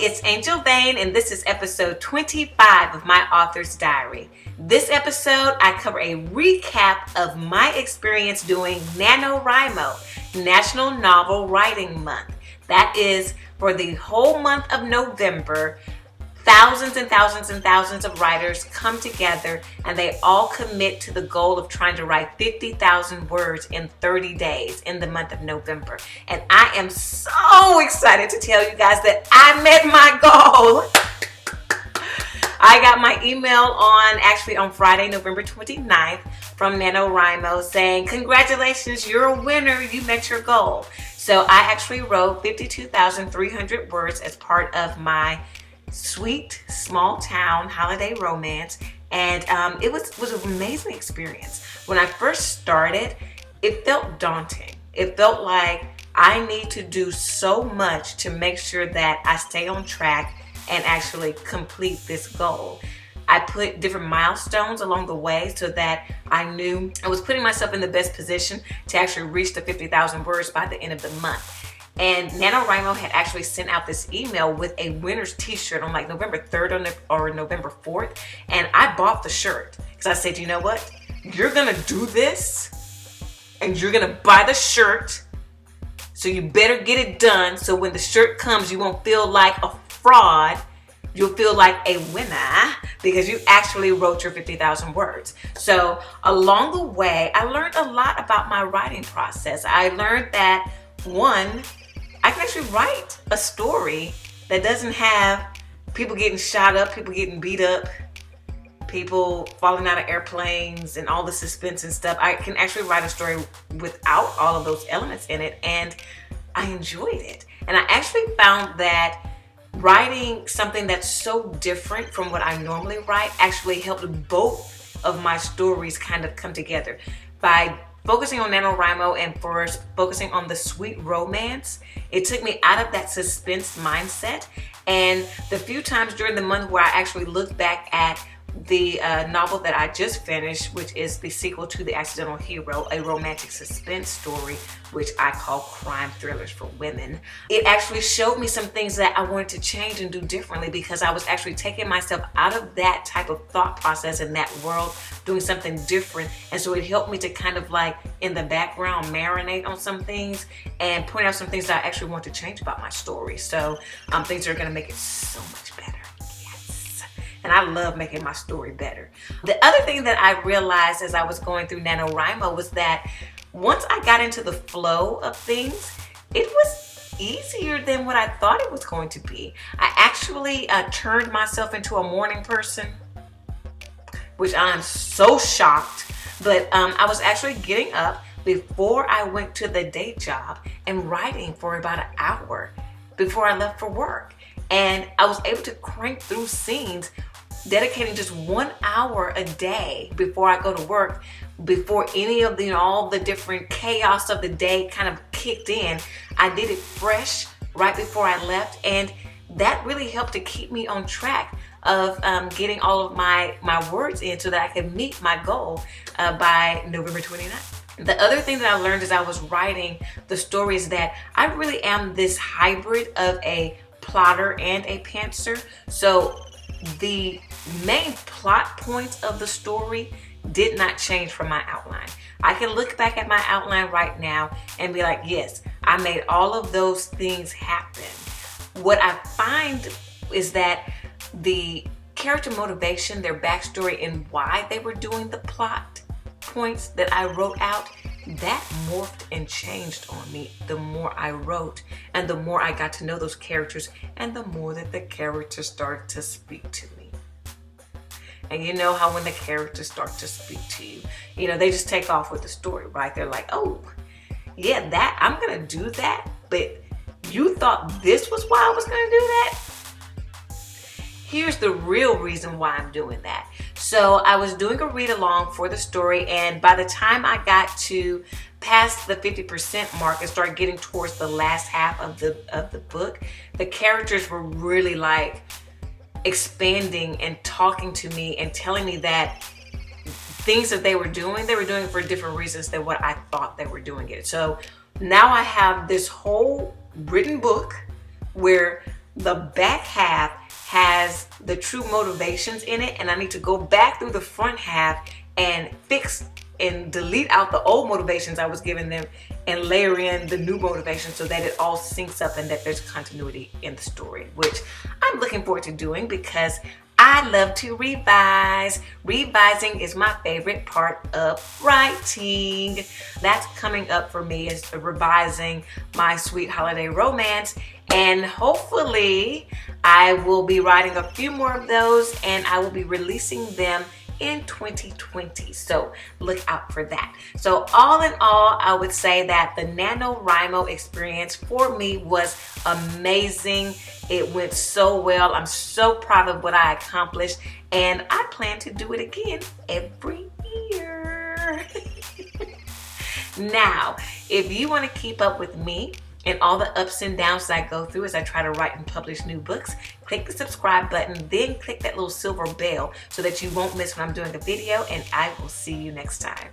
it's Angel Vane, and this is episode 25 of my author's diary. This episode, I cover a recap of my experience doing Nanowrimo, National Novel Writing Month. That is for the whole month of November. Thousands and thousands and thousands of writers come together and they all commit to the goal of trying to write 50,000 words in 30 days in the month of November. And I am so excited to tell you guys that I met my goal. I got my email on Friday, November 29th from NaNoWriMo saying, congratulations, you're a winner, you met your goal. So I actually wrote 52,300 words as part of my sweet small town holiday romance, and it was an amazing experience. When I first started, it felt daunting. It felt like I need to do so much to make sure that I stay on track and actually complete this goal. I put different milestones along the way so that I knew I was putting myself in the best position to actually reach the 50,000 words by the end of the month. And NaNoWrimo had actually sent out this email with a winner's t-shirt on like November 3rd or November 4th. And I bought the shirt because I said, you know what? You're going to do this and you're going to buy the shirt. So you better get it done. So when the shirt comes, you won't feel like a fraud. You'll feel like a winner because you actually wrote your 50,000 words. So along the way, I learned a lot about my writing process. I learned that, one, I can actually write a story that doesn't have people getting shot up, people getting beat up, people falling out of airplanes and all the suspense and stuff. I can actually write a story without all of those elements in it, and I enjoyed it. And I actually found that writing something that's so different from what I normally write actually helped both of my stories kind of come together. By focusing on NaNoWrimo and first focusing on the sweet romance, it took me out of that suspense mindset. And the few times during the month where I actually looked back at the novel that I just finished, which is the sequel to The Accidental Hero, a romantic suspense story, which I call crime thrillers for women, it actually showed me some things that I wanted to change and do differently because I was actually taking myself out of that type of thought process in that world, doing something different. And so it helped me to kind of like in the background marinate on some things and point out some things that I actually want to change about my story. So things that are going to make it so much better. And I love making my story better. The other thing that I realized as I was going through NaNoWrimo was that once I got into the flow of things, it was easier than what I thought it was going to be. I actually turned myself into a morning person, which I'm so shocked. But I was actually getting up before I went to the day job and writing for about an hour before I left for work. And I was able to crank through scenes, dedicating just 1 hour a day before I go to work, before any of the all the different chaos of the day kind of kicked in. I did it fresh right before I left, and that really helped to keep me on track of getting all of my words in so that I could meet my goal by November 29th. The other thing that I learned as I was writing the story is that I really am this hybrid of a plotter and a pantser. So the main plot points of the story did not change from my outline. I can look back at my outline right now and be like, yes, I made all of those things happen. What I find is that the character motivation, their backstory, and why they were doing the plot points that I wrote out, that morphed and changed on me the more I wrote and the more I got to know those characters and the more that the characters started to speak to me. And you know how when the characters start to speak to you, you know, they just take off with the story, right? They're like, oh, yeah, that I'm going to do that, but you thought this was why I was going to do that? Here's the real reason why I'm doing that. So I was doing a read along for the story, and by the time I got to past the 50% mark and started getting towards the last half of the book, the characters were really like expanding and talking to me and telling me that things that they were doing for different reasons than what I thought they were doing it. So now I have this whole written book where the back half has the true motivations in it, and I need to go back through the front half and fix and delete out the old motivations I was giving them and layer in the new motivation so that it all syncs up and that there's continuity in the story, which I'm looking forward to doing because I love to revise. Revising is my favorite part of writing. That's coming up for me, is revising my sweet holiday romance, and hopefully I will be writing a few more of those and I will be releasing them in 2020. So look out for that. So all in all, I would say that the NaNoWriMo experience for me was amazing. It went so well. I'm so proud of what I accomplished, and I plan to do it again every year. Now, if you want to keep up with me and all the ups and downs that I go through as I try to write and publish new books, click the subscribe button, then click that little silver bell so that you won't miss when I'm doing a video, and I will see you next time.